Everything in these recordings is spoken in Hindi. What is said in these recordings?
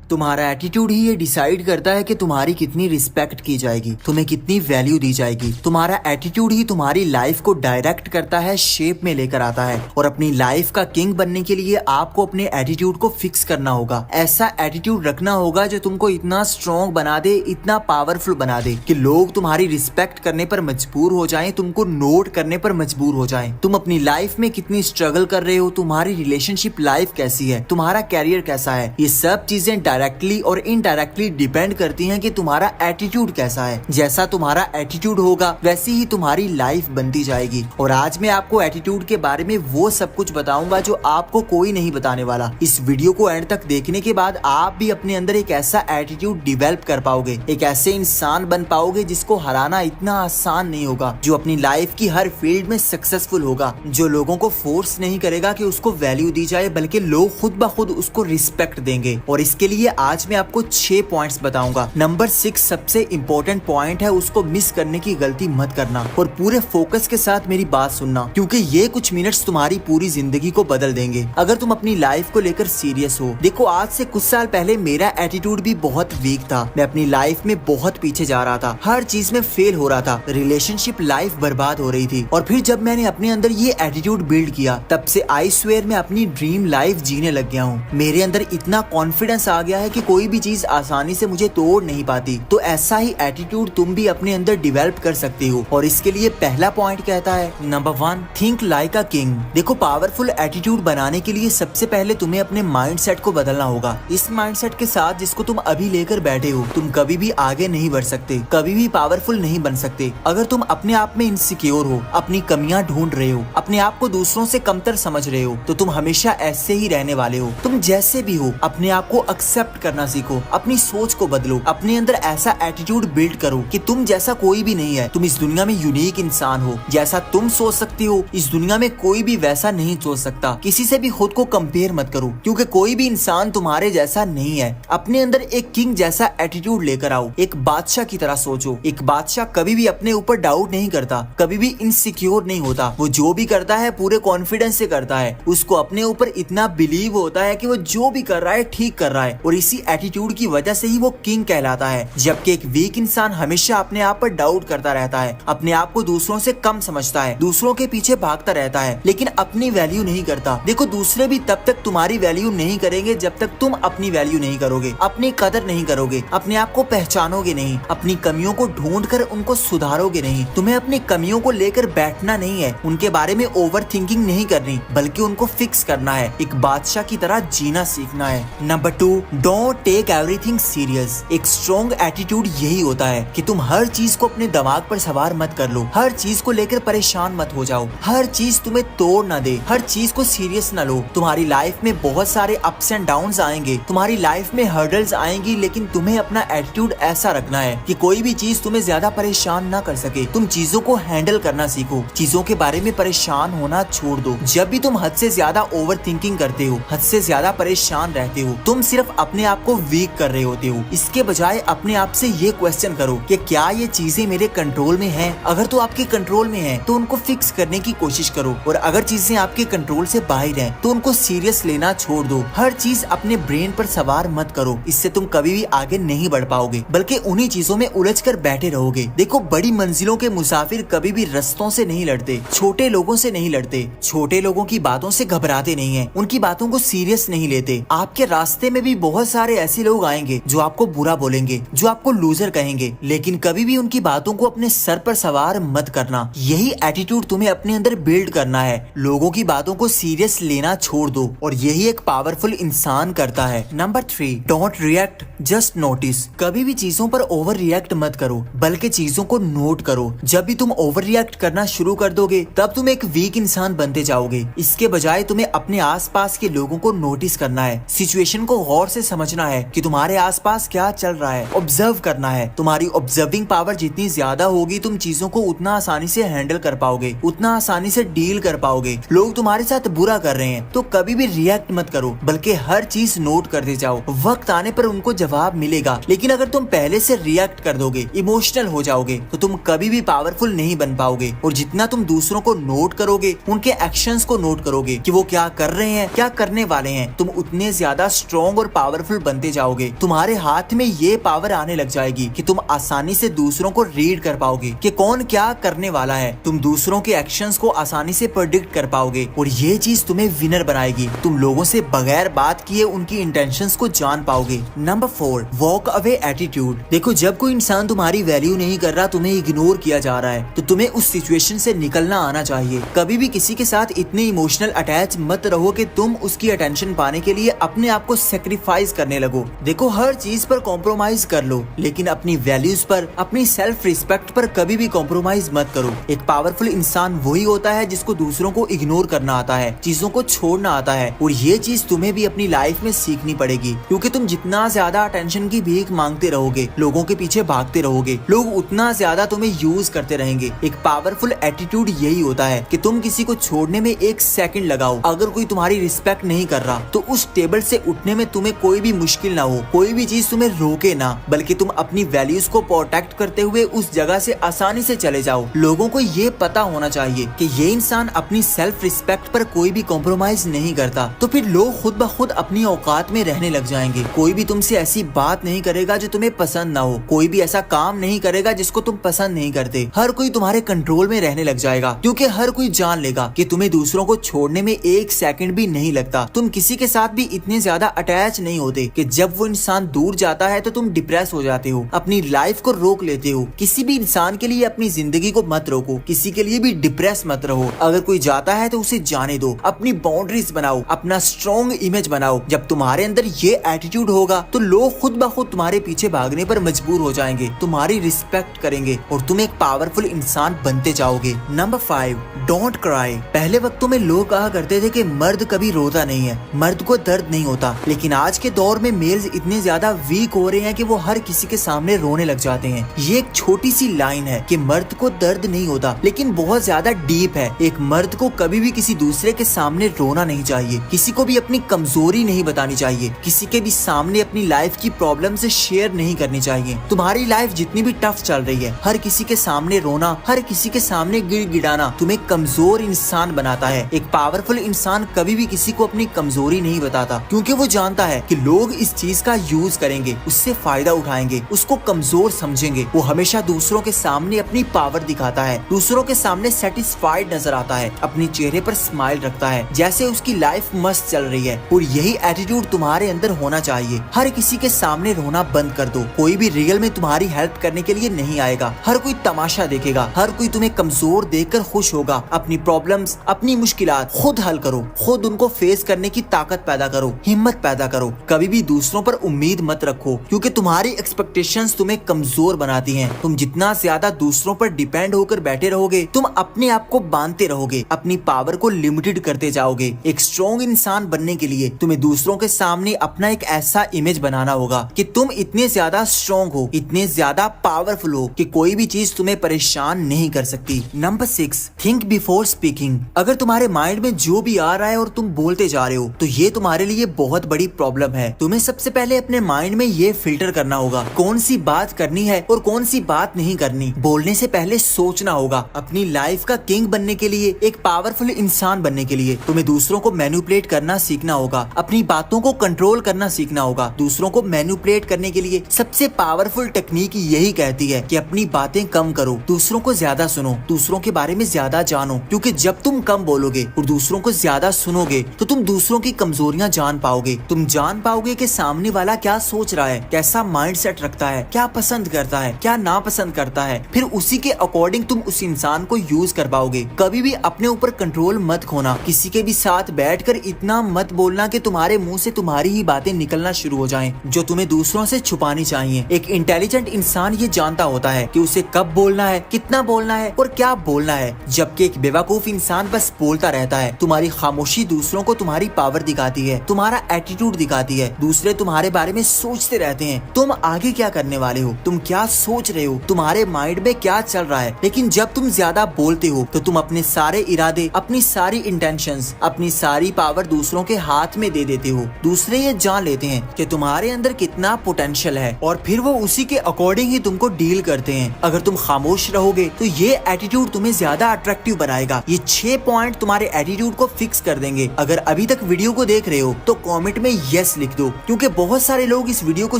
तुम्हारा एटीट्यूड ही ये डिसाइड करता है कि तुम्हारी कितनी रिस्पेक्ट की जाएगी, तुम्हें कितनी वैल्यू दी जाएगी। तुम्हारा एटीट्यूड ही तुम्हारी लाइफ को डायरेक्ट करता है, शेप में लेकर आता है। और अपनी लाइफ का किंग बनने के लिए आपको अपने एटीट्यूड को फिक्स करना होगा। ऐसा एटीट्यूड रखना होगा जो तुमको इतना स्ट्रॉन्ग बना दे, इतना पावरफुल बना दे कि लोग तुम्हारी रिस्पेक्ट करने पर मजबूर हो जाएं, तुमको नोट करने पर मजबूर हो जाएं। तुम अपनी लाइफ में कितनी स्ट्रगल कर रहे हो, तुम्हारी रिलेशनशिप लाइफ कैसी है, तुम्हारा कैरियर कैसा है, ये सब चीजें डायरेक्टली और इनडायरेक्टली डिपेंड करती हैं कि तुम्हारा एटीट्यूड कैसा है। जैसा तुम्हारा एटीट्यूड होगा वैसी ही तुम्हारी लाइफ बनती जाएगी। और आज मैं आपको एटीट्यूड के बारे में वो सब कुछ बताऊंगा जो आपको कोई नहीं बताने वाला। इस वीडियो को एंड तक देखने के बाद आप भी अपने अंदर एक ऐसा एटीट्यूड डेवलप कर पाओगे, एक ऐसे इंसान बन पाओगे जिसको हराना इतना आसान नहीं होगा, जो अपनी लाइफ की हर फील्ड में सक्सेसफुल होगा, जो लोगों को फोर्स नहीं करेगा कि उसको वैल्यू दी जाए, बल्कि लोग खुद ब खुद उसको रिस्पेक्ट देंगे। और इसके लिए आज मैं आपको 6 पॉइंट्स बताऊंगा। नंबर 6 सबसे इंपॉर्टेंट पॉइंट है, उसको मिस करने की गलती मत करना और पूरे फोकस के साथ मेरी बात सुनना, क्योंकि ये कुछ मिनट्स तुम्हारी पूरी जिंदगी को बदल देंगे अगर तुम अपनी लाइफ को लेकर सीरियस हो। देखो, आज से कुछ साल पहले मेरा एटीट्यूड भी बहुत वीक था। मैं अपनी लाइफ में बहुत पीछे जा रहा था, हर चीज में फेल हो रहा था, रिलेशनशिप लाइफ बर्बाद हो रही थी। और फिर जब मैंने अपने अंदर ये एटीट्यूड बिल्ड किया, तब से आई स्वेयर मैं अपनी ड्रीम लाइफ जीने लग गया हूँ। मेरे अंदर इतना कॉन्फिडेंस आ गया है कि कोई भी चीज आसानी से मुझे तोड़ नहीं पाती। तो ऐसा ही एटीट्यूड तुम भी अपने अंदर डिवेल्प कर सकती हो। और इसके लिए पहला पॉइंट कहता है, number 1, think like a king. देखो, पावरफुल एटीट्यूड बनाने के लिए सबसे पहले तुम्हें अपने माइंडसेट को बदलना होगा। इस माइंडसेट के साथ जिसको तुम अभी लेकर बैठे हो, तुम कभी भी आगे नहीं बढ़ सकते, कभी भी पावरफुल नहीं बन सकते। अगर तुम अपने आप में इनसिक्योर हो, अपनी कमियां ढूंढ रहे हो, अपने आप को दूसरों से कमतर समझ रहे हो, तो तुम हमेशा ऐसे ही रहने वाले हो। तुम जैसे भी हो, अपने आप को एक्सेप्ट करना सीखो, अपनी सोच को बदलो, अपने अंदर ऐसा एटीट्यूड बिल्ड करो कि तुम जैसा कोई भी नहीं है, तुम इस दुनिया में यूनिक इंसान हो। जैसा तुम सोच सकती हो, इस दुनिया में कोई भी वैसा नहीं सोच सकता। किसी से भी खुद को कंपेयर मत करो, क्योंकि कोई भी इंसान तुम्हारे जैसा नहीं है। अपने अंदर एक किंग जैसा एटीट्यूड लेकर आओ, एक बादशाह की तरह सोचो। एक बादशाह कभी भी अपने ऊपर डाउट नहीं करता, कभी भी इनसिक्योर नहीं होता। वो जो भी करता है पूरे कॉन्फिडेंस से करता है। उसको अपने ऊपर इतना बिलीव होता है कि वो जो भी कर रहा है ठीक कर रहा है, और इसी एटीट्यूड की वजह से ही वो किंग कहलाता है। जबकि एक वीक इंसान हमेशा अपने आप पर डाउट करता रहता है, अपने आप को दूसरों से कम समझता है, दूसरों के पीछे भागता रहता है, लेकिन अपनी वैल्यू नहीं करता। देखो, दूसरे भी तब तक तुम्हारी वैल्यू नहीं करेंगे जब तक तुम अपनी वैल्यू नहीं करोगे, अपनी कदर नहीं करोगे, अपने आप को पहचानोगे नहीं, अपनी कमियों को ढूंढकर उनको सुधारोगे नहीं। तुम्हें अपनी कमियों को लेकर बैठना नहीं है, उनके बारे में ओवर थिंकिंग नहीं करनी, बल्कि उनको फिक्स करना है। एक बादशाह की तरह जीना सीखना है। Number 2, don't take everything serious. एक स्ट्रॉन्ग एटीट्यूड यही होता है कि तुम हर चीज को अपने दिमाग पर सवार मत कर लो, हर चीज को लेकर परेशान मत हो जाओ, हर चीज तुम्हें तोड़ ना दे, हर चीज को सीरियस ना लो। तुम्हारी लाइफ में बहुत सारे अप्स एंड डाउन्स आएंगे, तुम्हारी लाइफ में हर्डल्स आएंगी, लेकिन तुम्हें अपना एटीट्यूड ऐसा रखना है कि कोई भी चीज तुम्हें ज्यादा परेशान ना कर सके। तुम चीजों को हैंडल करना सीखो, चीजों के बारे में परेशान होना छोड़ दो। जब भी तुम हद से ज्यादा ओवर थिंकिंग करते हो, हद से ज्यादा परेशान रहते हो, तुम सिर्फ अपने आप को वीक कर रहे होते हो। इसके बजाय अपने आप से ये क्वेश्चन करो कि क्या ये चीजें मेरे कंट्रोल में हैं? अगर तो आपके कंट्रोल में है तो उनको फिक्स करने की कोशिश करो, और अगर चीजें आपके कंट्रोल से बाहर हैं तो उनको सीरियस लेना छोड़ दो। हर चीज अपने ब्रेन पर सवार मत करो, इससे तुम कभी भी आगे नहीं बढ़ पाओगे, बल्कि उन्हीं चीजों में उलझ कर बैठे रहोगे। देखो, बड़ी मंजिलों के मुसाफिर कभी भी रास्तों से नहीं लड़ते, छोटे लोगों से नहीं लड़ते, छोटे लोगों की बातों से घबराते नहीं है, उनकी बातों को सीरियस नहीं लेते। आपके रास्ते में भी बहुत सारे ऐसे लोग आएंगे जो आपको बुरा बोलेंगे, जो आपको लूजर कहेंगे, लेकिन कभी भी उनकी बातों को अपने सर पर सवार मत करना। यही एटीट्यूड तुम्हें अपने अंदर बिल्ड करना है। लोगों की बातों को सीरियस लेना छोड़ दो, और यही एक पावरफुल इंसान करता है। Number 3, don't react, just notice. कभी भी चीजों पर ओवर रिएक्ट मत करो, बल्कि चीजों को नोट करो। जब भी तुम ओवर रिएक्ट करना शुरू कर दोगे, तब तुम एक वीक इंसान बनते जाओगे। इसके बजाय तुम्हें अपने आसपास के लोगों को नोटिस करना है, सिचुएशन को गौर से समझना है कि तुम्हारे आसपास क्या चल रहा है, ऑब्जर्व करना है। तुम्हारी ऑब्जर्विंग पावर जितनी ज्यादा होगी, तुम चीजों को उतना आसानी से हैंडल कर पाओगे, उतना आसानी से डील कर पाओगे। लोग तुम्हारे साथ बुरा कर रहे हैं तो कभी भी रिएक्ट मत करो, बल्कि हर चीज नोट करते जाओ। वक्त आने पर उनको जवाब मिलेगा, लेकिन अगर तुम पहले से रिएक्ट कर दोगे, इमोशनल हो जाओगे, तो तुम कभी भी पावरफुल नहीं बन पाओगे। और जितना तुम दूसरों को नोट करोगे, उनके एक्शंस को नोट करोगे कि वो क्या कर रहे हैं, क्या करने वाले हैं, तुम उतने ज्यादा स्ट्रॉन्ग और पावरफुल पावरफुल बनते जाओगे। तुम्हारे हाथ में ये पावर आने लग जाएगी कि तुम आसानी से दूसरों को रीड कर पाओगे कि कौन क्या करने वाला है। तुम दूसरों के एक्शंस को आसानी से प्रेडिक्ट कर पाओगे और ये चीज तुम्हें विनर बनाएगी। तुम लोगों से बगैर बात किए उनकी इंटेंशंस को जान पाओगे। Number 4, walk away attitude. देखो, जब कोई इंसान तुम्हारी वैल्यू नहीं कर रहा, तुम्हें इग्नोर किया जा रहा है, तो तुम्हें उस सिचुएशन से निकलना आना चाहिए। कभी भी किसी के साथ इतने इमोशनल अटैच मत रहो कि तुम उसकी अटेंशन पाने के लिए अपने आप को सेक्रीफाइस करने लगो। देखो, हर चीज पर कॉम्प्रोमाइज कर लो, लेकिन अपनी वैल्यूज पर, अपनी सेल्फ रिस्पेक्ट पर कभी भी कॉम्प्रोमाइज मत करो। एक पावरफुल इंसान वही होता है जिसको दूसरों को इग्नोर करना आता है, चीजों को छोड़ना आता है, और ये चीज तुम्हें भी अपनी लाइफ में सीखनी पड़ेगी। क्योंकि तुम जितना ज्यादा अटेंशन की भीख मांगते रहोगे, लोगों के पीछे भागते रहोगे, लोग उतना ज्यादा तुम्हें यूज करते रहेंगे। एक पावरफुल एटीट्यूड यही होता है कि तुम किसी को छोड़ने में 1 सेकंड लगाओ। अगर कोई तुम्हारी रिस्पेक्ट नहीं कर रहा, तो उस टेबल से उठने में तुम्हें कोई भी मुश्किल ना हो, कोई भी चीज तुम्हें रोके ना, बल्कि तुम अपनी वैल्यूज को प्रोटेक्ट करते हुए उस जगह से आसानी से चले जाओ। लोगों को ये पता होना चाहिए कि ये इंसान अपनी सेल्फ रिस्पेक्ट पर कोई भी कॉम्प्रोमाइज नहीं करता, तो फिर लोग खुद ब खुद अपनी औकात में रहने लग जाएंगे। कोई भी तुमसे ऐसी बात नहीं करेगा जो तुम्हें पसंद ना हो, कोई भी ऐसा काम नहीं करेगा जिसको तुम पसंद नहीं करते। हर कोई तुम्हारे कंट्रोल में रहने लग जाएगा, क्योंकि हर कोई जान लेगा कि तुम्हें दूसरों को छोड़ने में 1 सेकंड भी नहीं लगता। तुम किसी के साथ भी इतने ज्यादा अटैच नहीं होते कि जब वो इंसान दूर जाता है तो तुम डिप्रेस हो जाते हो, अपनी लाइफ को रोक लेते हो। किसी भी इंसान के लिए अपनी जिंदगी को मत रोको, किसी के लिए भी डिप्रेस मत रहो। अगर कोई जाता है तो उसे जाने दो, अपनी बाउंड्रीज बनाओ, अपना स्ट्रॉन्ग इमेज बनाओ। जब तुम्हारे अंदर ये एटीट्यूड होगा तो लोग खुद ब खुद तुम्हारे पीछे भागने पर मजबूर हो जाएंगे, तुम्हारी रिस्पेक्ट करेंगे और तुम एक पावरफुल इंसान बनते जाओगे। Number 5, don't cry. पहले वक्तों में लोग कहा करते थे कि मर्द कभी रोता नहीं है, मर्द को दर्द नहीं होता, लेकिन आज के दौर में मेल्स इतने ज्यादा वीक हो रहे हैं कि वो हर किसी के सामने रोने लग जाते हैं। ये एक छोटी सी लाइन है कि मर्द को दर्द नहीं होता, लेकिन बहुत ज्यादा डीप है। एक मर्द को कभी भी किसी दूसरे के सामने रोना नहीं चाहिए, किसी को भी अपनी कमजोरी नहीं बतानी चाहिए, किसी के भी सामने अपनी लाइफ की प्रॉब्लम से शेयर नहीं करनी चाहिए। तुम्हारी लाइफ जितनी भी टफ चल रही है, हर किसी के सामने रोना, हर किसी के सामने गिड़गिड़ाना तुम्हें कमजोर इंसान बनाता है। एक पावरफुल इंसान कभी भी किसी को अपनी कमजोरी नहीं बताता, क्योंकि वो जानता है कि लोग इस चीज का यूज करेंगे, उससे फायदा उठाएंगे, उसको कमजोर समझेंगे। वो हमेशा दूसरों के सामने अपनी पावर दिखाता है, दूसरों के सामने सेटिस्फाइड नजर आता है, अपने चेहरे पर स्माइल रखता है, जैसे उसकी लाइफ मस्त चल रही है। और यही एटीट्यूड तुम्हारे अंदर होना चाहिए। हर किसी के सामने रोना बंद कर दो। कोई भी रियल में तुम्हारी हेल्प करने के लिए नहीं आएगा, हर कोई तमाशा देखेगा, हर कोई तुम्हें कमजोर देखकर खुश होगा। अपनी प्रॉब्लम्स, अपनी मुश्किलात खुद हल करो, खुद उनको फेस करने की ताकत पैदा करो, हिम्मत पैदा करो। कभी भी दूसरों पर उम्मीद मत रखो, क्योंकि तुम्हारी एक्सपेक्टेशंस तुम्हें कमजोर बनाती हैं। तुम जितना ज्यादा दूसरों पर डिपेंड होकर बैठे रहोगे, तुम अपने आप को बांधते रहोगे, अपनी पावर को लिमिटेड करते जाओगे। एक स्ट्रॉन्ग इंसान बनने के लिए तुम्हें दूसरों के सामने अपना एक ऐसा इमेज बनाना होगा कि तुम इतने ज्यादा स्ट्रॉन्ग हो, इतने ज्यादा पावरफुल हो कि कोई भी चीज तुम्हें परेशान नहीं कर सकती। Number 6, think before speaking. अगर तुम्हारे माइंड में जो भी आ रहा है और तुम बोलते जा रहे हो, तो ये तुम्हारे लिए बहुत बड़ी प्रॉब्लम है। तुम्हें सबसे पहले अपने माइंड में ये फिल्टर करना होगा कौन सी बात करनी है और कौन सी बात नहीं करनी। बोलने से पहले सोचना होगा। अपनी लाइफ का किंग बनने के लिए, एक पावरफुल इंसान बनने के लिए तुम्हें दूसरों को मैनिपुलेट करना सीखना होगा, अपनी बातों को कंट्रोल करना सीखना होगा। दूसरों को मैनिपुलेट करने के लिए सबसे पावरफुल टेक्निक यही कहती है कि अपनी बातें कम करो, दूसरों को ज्यादा सुनो, दूसरों के बारे में ज्यादा जानो। क्योंकि जब तुम कम बोलोगे और दूसरों को ज्यादा सुनोगे, तो तुम दूसरों की कमजोरियां जान पाओगे। तुम जान पाओगे कि सामने वाला क्या सोच रहा है, कैसा माइंडसेट रखता है, क्या पसंद करता है, क्या नापसंद करता है। फिर उसी के अकॉर्डिंग तुम उस इंसान को यूज कर पाओगे। कभी भी अपने ऊपर कंट्रोल मत खोना। किसी के भी साथ बैठकर इतना मत बोलना कि तुम्हारे मुंह से तुम्हारी ही बातें निकलना शुरू हो जाएं, जो तुम्हें दूसरों से छुपानी चाहिए। एक इंटेलिजेंट इंसान ये जानता होता है कि उसे कब बोलना है, कितना बोलना है और क्या बोलना है, जबकि एक बेवकूफ इंसान बस बोलता रहता है। तुम्हारी खामोशी दूसरों को तुम्हारी पावर दिखाती है, तुम्हारा एटीट्यूड दिखाती है। दूसरे तुम्हारे बारे में सोचते रहते हैं, तुम आगे क्या करने वाले हो, तुम क्या सोच रहे हो, तुम्हारे माइंड में क्या चल रहा है। लेकिन जब तुम ज्यादा बोलते हो तो तुम अपने सारे इरादे, अपनी सारी इंटेंशंस, अपनी सारी पावर दूसरों के हाथ में दे देते हो। दूसरे ये जान लेते हैं कि तुम्हारे अंदर कितना पोटेंशियल है और फिर वो उसी के अकॉर्डिंग ही तुमको डील करते हैं। अगर तुम खामोश रहोगे तो ये एटीट्यूड तुम्हें ज्यादा अट्रैक्टिव बनाएगा। ये 6 पॉइंट तुम्हारे एटीट्यूड को फिक्स कर देंगे। अगर अभी तक वीडियो को देख रहे हो तो कमेंट में यस लिखो। लिख दो, क्योंकि बहुत सारे लोग इस वीडियो को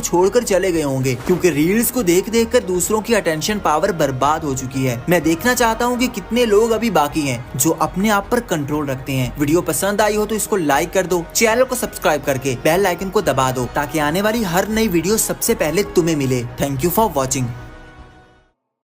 छोड़कर चले गए होंगे, क्योंकि रील्स को देख देख कर दूसरों की अटेंशन पावर बर्बाद हो चुकी है। मैं देखना चाहता हूँ कि कितने लोग अभी बाकी हैं जो अपने आप पर कंट्रोल रखते हैं। वीडियो पसंद आई हो तो इसको लाइक कर दो, चैनल को सब्सक्राइब करके बेल आइकन को दबा दो, ताकि आने वाली हर नई वीडियो सबसे पहले तुम्हें मिले। Thank you for watching.